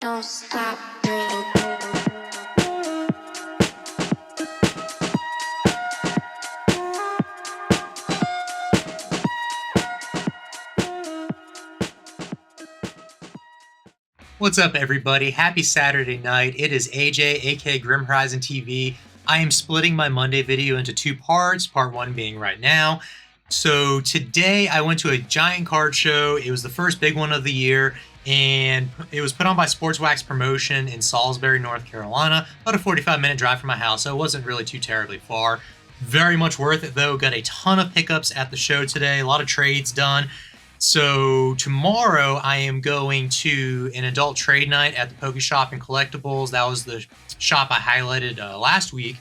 Don't stop breathing. What's up, everybody? Happy Saturday night. It is AJ, aka Grim Horizon TV. I am splitting my Monday video into two parts, part one being right now. So today I went to a giant card show. It was the first big one of the year, and it was put on by Sports Wax Promotion in Salisbury, North Carolina, about a 45-minute drive from my house, so it wasn't really too terribly far. Very much worth it, though. Got a ton of pickups at the show today, a lot of trades done. So tomorrow I am going to an adult trade night at the Poke Shop and Collectibles. That was the shop I highlighted last week.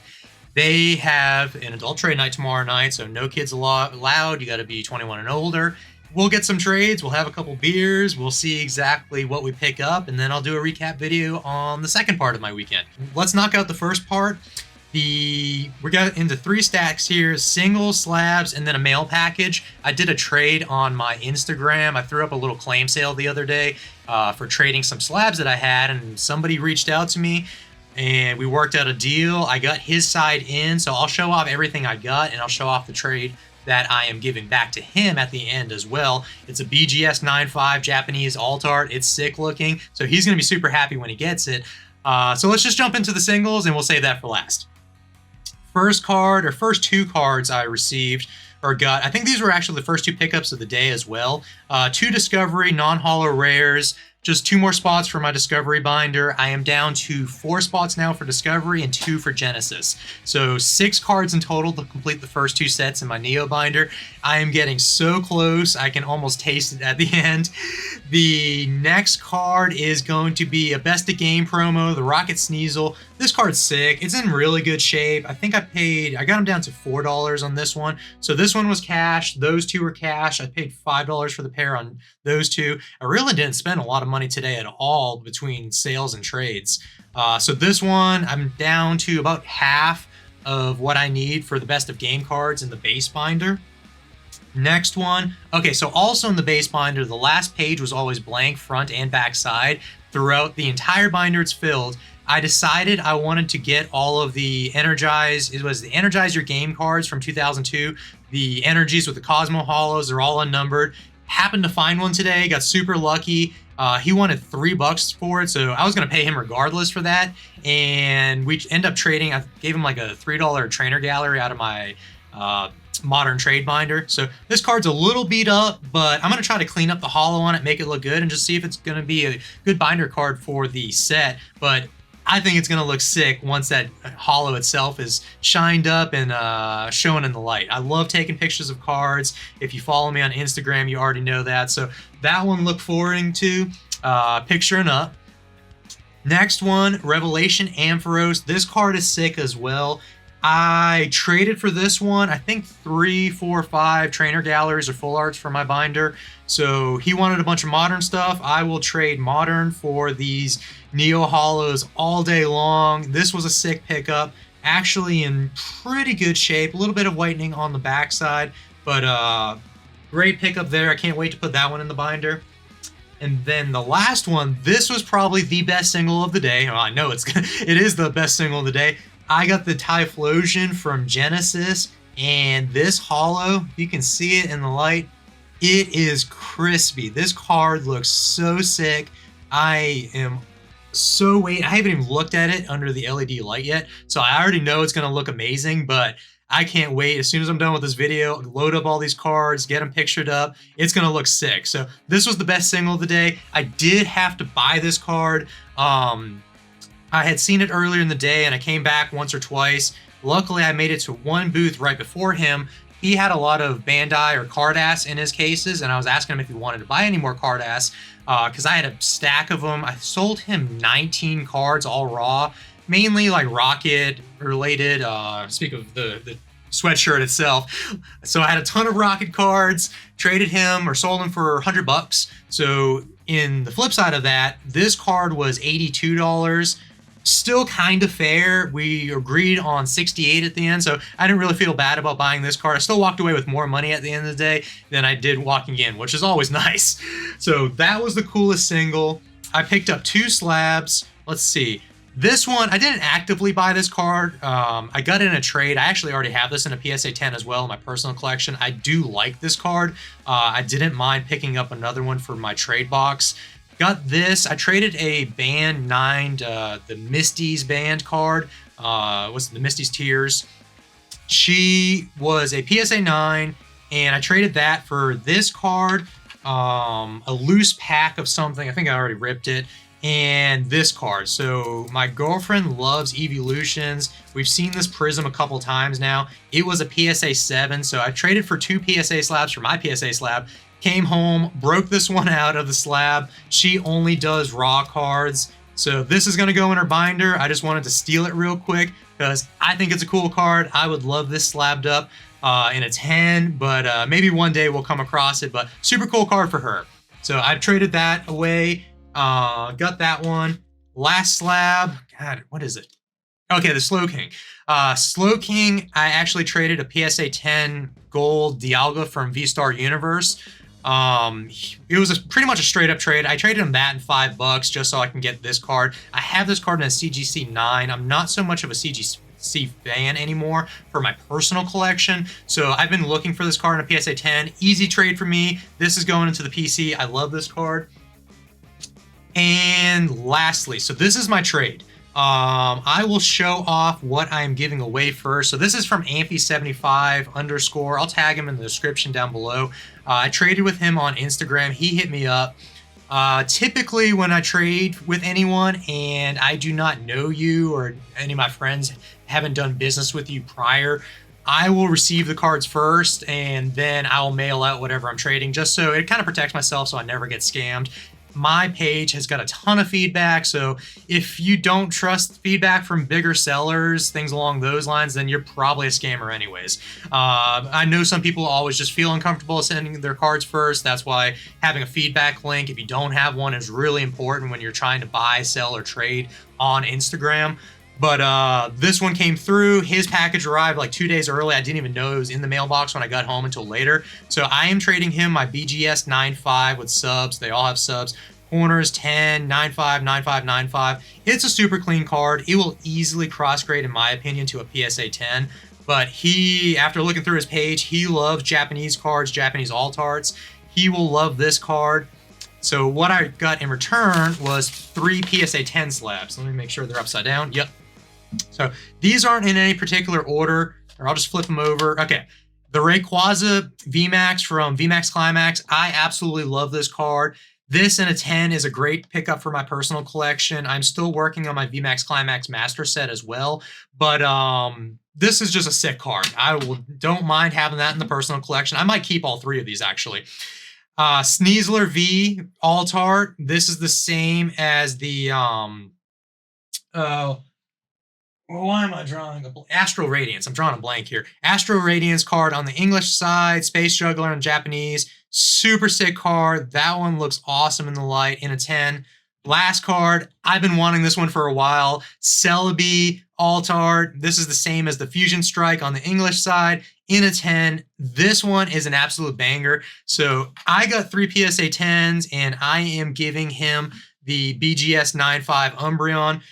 They have an adult trade night tomorrow night, so no kids allowed. You got to be 21 and older. We'll get some trades. We'll have a couple beers. We'll see exactly what we pick up, and then I'll do a recap video on the second part of my weekend. Let's knock out the first part. We got into 3 stacks here: single, slabs, and then a mail package. I did a trade on my Instagram. I threw up a little claim sale the other day for trading some slabs that I had, and somebody reached out to me and we worked out a deal. I got his side in, so I'll show off everything I got, and I'll show off the trade that I am giving back to him at the end as well. It's a BGS 9.5 Japanese alt art. It's sick looking, so he's going to be super happy when he gets it. So let's just jump into the singles, and we'll save that for last. First 2 cards I received or got, I think these were actually the first 2 pickups of the day as well. 2 Discovery non-holo rares, just 2 more spots for my Discovery binder. I am down to 4 spots now for Discovery and 2 for Genesis. So 6 cards in total to complete the first 2 sets in my Neo binder. I am getting so close, I can almost taste it at the end. The next card is going to be a Best of Game promo, the Rocket Sneasel. This card's sick. It's in really good shape. I think I got him down to $4 on this one. So this one was cash. Those 2 were cash. I paid $5 for the pair on those 2. I really didn't spend a lot of money today at all between sales and trades. So this one, I'm down to about half of what I need for the Best of Game cards in the base binder. Next one. Okay, so also in the base binder, the last page was always blank, front and back side. Throughout the entire binder, it's filled. I decided I wanted to get all of the Energize Your Game cards from 2002. The Energies with the Cosmo Hollows, they're all unnumbered. Happened to find one today, got super lucky. He wanted $3 for it, so I was going to pay him regardless for that. And we end up trading. I gave him like a $3 trainer gallery out of my modern trade binder. So this card's a little beat up, but I'm going to try to clean up the holo on it, make it look good, and just see if it's going to be a good binder card for the set. But I think it's going to look sick once that holo itself is shined up and shown in the light. I love taking pictures of cards. If you follow me on Instagram, you already know that. So that one, look forward to picturing up. Next one, Revelation Ampharos. This card is sick as well. I traded for this one, I think 3, 4, 5 trainer galleries or full arts for my binder. So he wanted a bunch of modern stuff. I will trade modern for these Neo Holos all day long. This was a sick pickup, actually in pretty good shape. A little bit of whitening on the backside, but great pickup there. I can't wait to put that one in the binder. And then the last one, this was probably the best single of the day. Well, I know it is the best single of the day. I got the Typhlosion from Genesis, and this holo, you can see it in the light, it is crispy. This card looks so sick. I am so I haven't even looked at it under the LED light yet, so I already know it's going to look amazing, but I can't wait. As soon as I'm done with this video, load up all these cards, get them pictured up. It's going to look sick. So this was the best single of the day. I did have to buy this card. I had seen it earlier in the day, and I came back once or twice. Luckily, I made it to one booth right before him. He had a lot of Bandai or Cardass in his cases, and I was asking him if he wanted to buy any more Cardass because I had a stack of them. I sold him 19 cards, all raw, mainly like Rocket related. Speak of the sweatshirt itself. So I had a ton of Rocket cards, traded him or sold him for $100. So in the flip side of that, this card was $82. Still kind of fair. We agreed on 68 at the end, so I didn't really feel bad about buying this card. I still walked away with more money at the end of the day than I did walking in, which is always nice. So that was the coolest single. I picked up 2 slabs. Let's see. This one, I didn't actively buy this card. I got it in a trade. I actually already have this in a PSA 10 as well in my personal collection. I do like this card. I didn't mind picking up another one for my trade box. Got this. I traded a Band 9, the Misty's Band card. What's the Misty's Tears? She was a PSA 9, and I traded that for this card, a loose pack of something. I think I already ripped it. And this card. So my girlfriend loves Evolutions. We've seen this Prism a couple times now. It was a PSA 7, so I traded for 2 PSA slabs for my PSA slab. Came home, broke this one out of the slab. She only does raw cards, so this is gonna go in her binder. I just wanted to steal it real quick because I think it's a cool card. I would love this slabbed up in a 10, but maybe one day we'll come across it, but super cool card for her. So I traded that away. Got that one. Last slab. God, what is it? Okay, the Slow King. Slow King, I actually traded a PSA 10 gold Dialga from V-Star Universe. It was pretty much a straight up trade. I traded him that in $5 just so I can get this card. I have this card in a CGC 9. I'm not so much of a CGC fan anymore for my personal collection, so I've been looking for this card in a PSA 10. Easy trade for me. This is going into the PC. I love this card. And lastly, so this is my trade. I will show off what I'm giving away first. So this is from Amphy75_. I'll tag him in the description down below. I traded with him on Instagram. He hit me up. Typically when I trade with anyone and I do not know you or any of my friends haven't done business with you prior, I will receive the cards first and then I will mail out whatever I'm trading, just so it kind of protects myself so I never get scammed. My page has got a ton of feedback, so if you don't trust feedback from bigger sellers, things along those lines, then you're probably a scammer anyways. I know some people always just feel uncomfortable sending their cards first. That's why having a feedback link, if you don't have one, is really important when you're trying to buy, sell, or trade on Instagram. But this one came through. His package arrived like 2 days early. I didn't even know it was in the mailbox when I got home until later. So I am trading him my BGS 9.5 with subs. They all have subs. Corners 10, 9.5, 9.5, 9.5. It's a super clean card. It will easily cross-grade, in my opinion, to a PSA 10. But he, after looking through his page, he loves Japanese cards, Japanese alt arts. He will love this card. So what I got in return was 3 PSA 10 slabs. Let me make sure they're upside down. Yep. So these aren't in any particular order, or I'll just flip them over. Okay, the Rayquaza VMAX from VMAX Climax. I absolutely love this card. This in a 10 is a great pickup for my personal collection. I'm still working on my VMAX Climax Master Set as well, but this is just a sick card. Don't mind having that in the personal collection. I might keep all 3 of these actually. Sneasler V Alt Art. This is the same as the why am I drawing a Astral Radiance? I'm drawing a blank here. Astral Radiance card on the English side, Space Juggler on Japanese. Super sick card. That one looks awesome in the light in a 10. Last card, I've been wanting this one for a while. Celebi Alt Art. This is the same as the Fusion Strike on the English side in a 10. This one is an absolute banger. So I got 3 PSA 10s and I am giving him the BGS 9.5 Umbreon.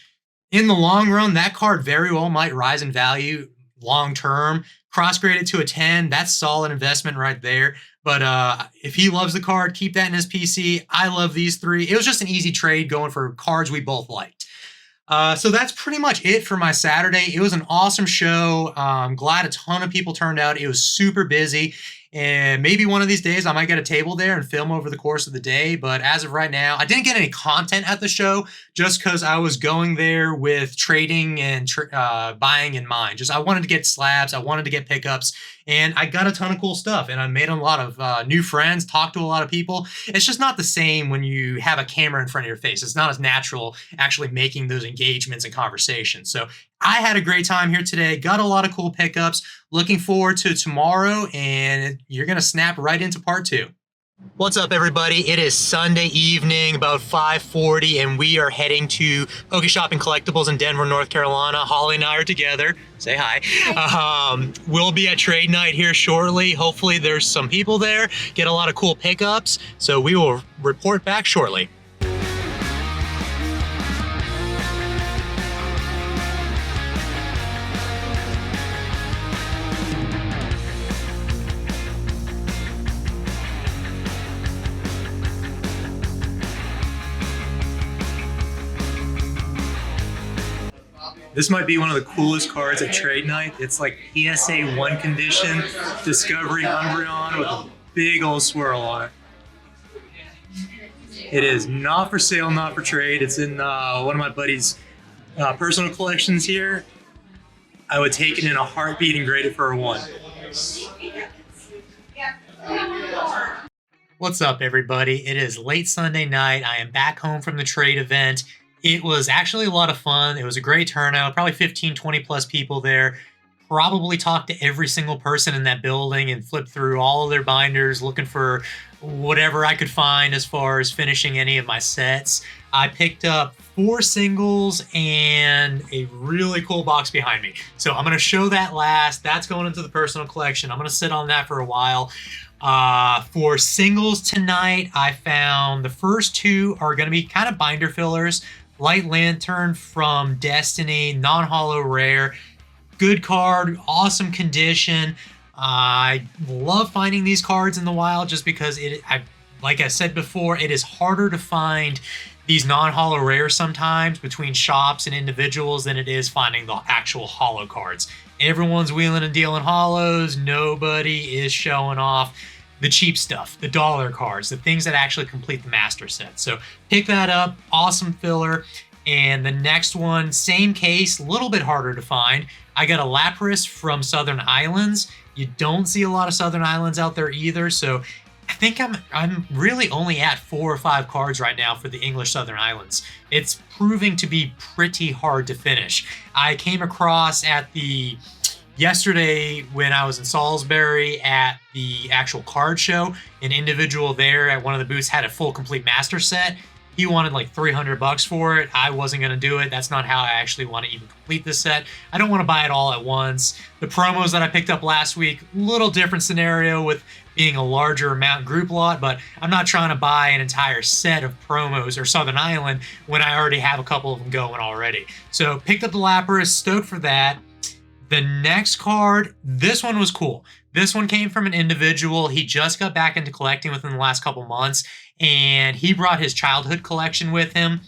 In the long run, that card very well might rise in value long term. Cross-graded to a 10, that's solid investment right there. But if he loves the card, keep that in his PC. I love these 3. It was just an easy trade going for cards we both liked. So that's pretty much it for my Saturday. It was an awesome show. I'm glad a ton of people turned out. It was super busy. And maybe one of these days I might get a table there and film over the course of the day. But as of right now, I didn't get any content at the show just because I was going there with trading and buying in mind. I wanted to get slabs. I wanted to get pickups. And I got a ton of cool stuff. And I made a lot of new friends, talked to a lot of people. It's just not the same when you have a camera in front of your face. It's not as natural actually making those engagements and conversations. So I had a great time here today. Got a lot of cool pickups. Looking forward to tomorrow, and you're going to snap right into part 2. What's up, everybody? It is Sunday evening, about 5:40, and we are heading to Pokeshop and Collectibles in Denver, North Carolina. Holly and I are together. Say hi. We'll be at trade night here shortly. Hopefully there's some people there, get a lot of cool pickups, so we will report back shortly. This might be one of the coolest cards at trade night. It's like PSA 1 condition, Discovery Umbreon with a big old swirl on it. It is not for sale, not for trade. It's in one of my buddy's personal collections here. I would take it in a heartbeat and grade it for a 1. What's up, everybody? It is late Sunday night. I am back home from the trade event. It was actually a lot of fun. It was a great turnout, probably 15, 20 plus people there. Probably talked to every single person in that building and flipped through all of their binders looking for whatever I could find as far as finishing any of my sets. I picked up 4 singles and a really cool box behind me. So I'm going to show that last. That's going into the personal collection. I'm going to sit on that for a while. For singles tonight, I found the first 2 are going to be kind of binder fillers. Light Lantern from Destiny, non-holo rare. Good card, awesome condition. I love finding these cards in the wild just because like I said before, it is harder to find these non-holo rares sometimes between shops and individuals than it is finding the actual holo cards. Everyone's wheeling and dealing holos. Nobody is showing off the cheap stuff, the dollar cards, the things that actually complete the master set. So pick that up, awesome filler. And the next one, same case, a little bit harder to find. I got a Lapras from Southern Islands. You don't see a lot of Southern Islands out there either, so I think I'm really only at 4 or 5 cards right now for the English Southern Islands. It's proving to be pretty hard to finish. I came across yesterday when I was in Salisbury at the actual card show, an individual there at one of the booths had a full complete master set. He wanted like $300 for it. I wasn't going to do it. That's not how I actually want to even complete this set. I don't want to buy it all at once. The promos that I picked up last week, little different scenario with being a larger amount group lot, but I'm not trying to buy an entire set of promos or Southern Island when I already have a couple of them going already. So picked up the Lapras, stoked for that. The next card, this one was cool. This one came from an individual. He just got back into collecting within the last couple months, and he brought his childhood collection with him.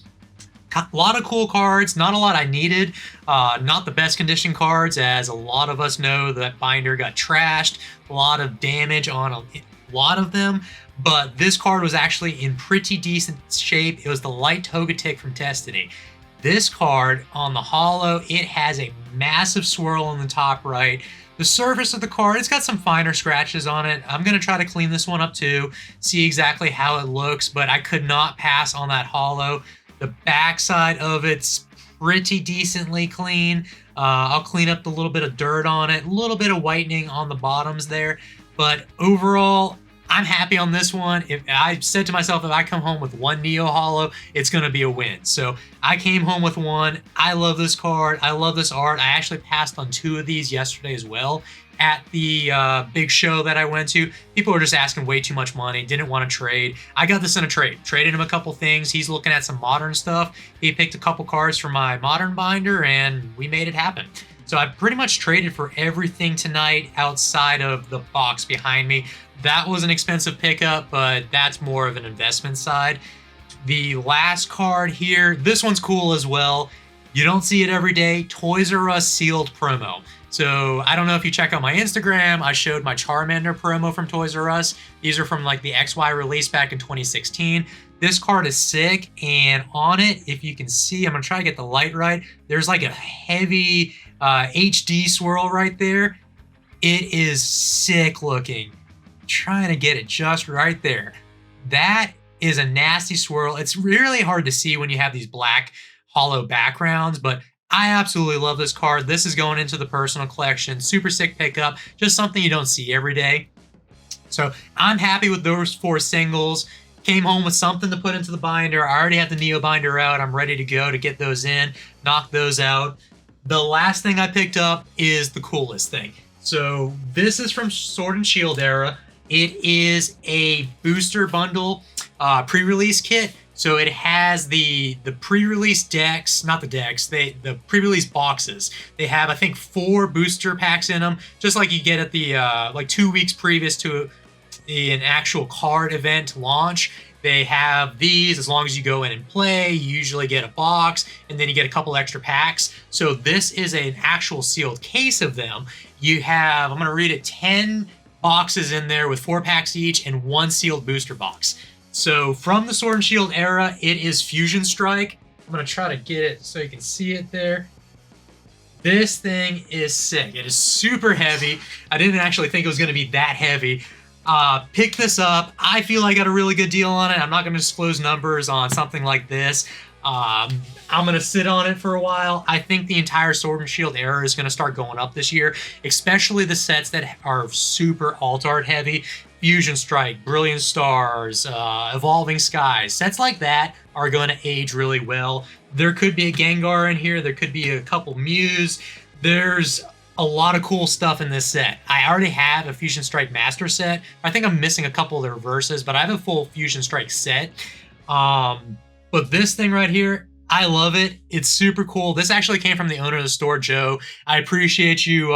A lot of cool cards, not a lot I needed. Not the best condition cards, as a lot of us know that binder got trashed. A lot of damage on a lot of them, but this card was actually in pretty decent shape. It was the Light Togetic from Destiny. This card on the holo, it has a massive swirl on the top right. The surface of the card, it's got some finer scratches on it. I'm going to try to clean this one up too, see exactly how it looks, but I could not pass on that holo. The backside of it's pretty decently clean. I'll clean up the little bit of dirt on it, a little bit of whitening on the bottoms there, but overall, I'm happy on this one. I said to myself, if I come home with 1 Neo Holo, it's going to be a win. So I came home with 1. I love this card. I love this art. I actually passed on 2 of these yesterday as well at the big show that I went to. People were just asking way too much money, didn't want to trade. I got this in a trade. Traded him a couple things. He's looking at some modern stuff. He picked a couple cards for my modern binder, and we made it happen. So I pretty much traded for everything tonight outside of the box behind me. That was an expensive pickup, but that's more of an investment side. The last card here, this one's cool as well. You don't see it every day. Toys R Us sealed promo. So I don't know if you check out my Instagram, I showed my Charmander promo from Toys R Us. These are from like the XY release back in 2016. This card is sick, and on it, if you can see, I'm gonna try to get the light right. There's like a heavy HD swirl right there. It is sick looking. Trying to get it just right there. That is a nasty swirl. It's really hard to see when you have these black hollow backgrounds, but I absolutely love this card. This is going into the personal collection. Super sick pickup. Just something you don't see every day. So I'm happy with those 4 singles. Came home with something to put into the binder. I already have the Neo binder out. I'm ready to go to get those in, knock those out. The last thing I picked up is the coolest thing. So this is from Sword and Shield era. It is a booster bundle pre-release kit. So it has the pre-release decks, not the decks, the pre-release boxes. They have, I think, 4 booster packs in them, just like you get at the like 2 weeks previous to an actual card event launch. They have these. As long as you go in and play, you usually get a box, and then you get a couple extra packs. So this is an actual sealed case of them. You have, I'm going to read it, 10 boxes in there with 4 packs each and 1 sealed booster box. So from the Sword and Shield era, it is Fusion Strike. I'm going to try to get it so you can see it there. This thing is sick. It is super heavy. I didn't actually think it was going to be that heavy. Pick this up. I feel I got a really good deal on it. I'm not going to disclose numbers on something like this. I'm going to sit on it for a while. I think the entire Sword and Shield era is going to start going up this year, especially the sets that are super alt art heavy. Fusion Strike, Brilliant Stars, Evolving Skies. Sets like that are going to age really well. There could be a Gengar in here. There could be a couple Mews. There's a lot of cool stuff in this set. I already have a Fusion Strike Master set. I think I'm missing a couple of the reverses, but I have a full Fusion Strike set. But this thing right here, I love it. It's super cool. This actually came from the owner of the store, Joe. I appreciate you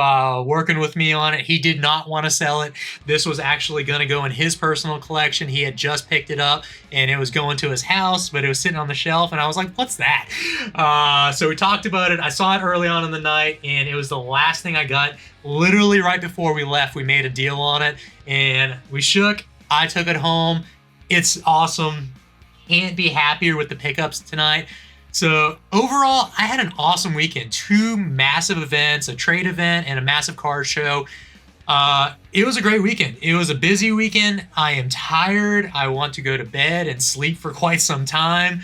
working with me on it. He did not want to sell it. This was actually going to go in his personal collection. He had just picked it up, and it was going to his house, but it was sitting on the shelf, and I was like, what's that? So we talked about it. I saw it early on in the night, and it was the last thing I got. Literally right before we left, we made a deal on it, and we shook. I took it home. It's awesome. Can't be happier with the pickups tonight. So overall, I had an awesome weekend. 2 massive events, a trade event and a massive card show. It was a great weekend. It was a busy weekend. I am tired. I want to go to bed and sleep for quite some time.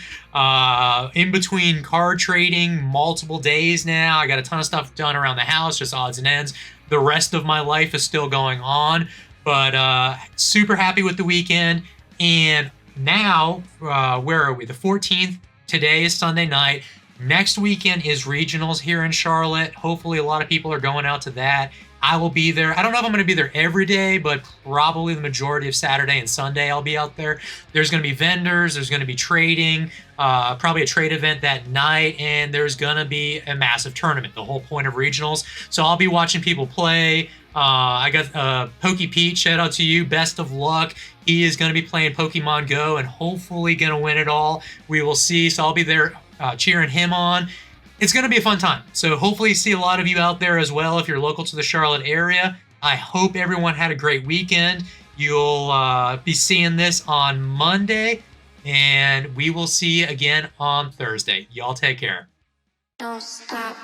In between card trading, multiple days now. I got a ton of stuff done around the house, just odds and ends. The rest of my life is still going on, but super happy with the weekend. And now, where are we? The 14th. Today is Sunday night. Next weekend is regionals here in Charlotte. Hopefully a lot of people are going out to that. I will be there. I don't know if I'm going to be there every day, but probably the majority of Saturday and Sunday I'll be out there. There's going to be vendors. There's going to be trading, probably a trade event that night, and there's going to be a massive tournament, the whole point of regionals. So I'll be watching people play. I got Poke Pete, shout out to you. Best of luck. He is going to be playing Pokemon Go and hopefully going to win it all. We will see. So I'll be there cheering him on. It's going to be a fun time. So hopefully see a lot of you out there as well if you're local to the Charlotte area. I hope everyone had a great weekend. You'll be seeing this on Monday, and we will see you again on Thursday. Y'all take care. Don't stop.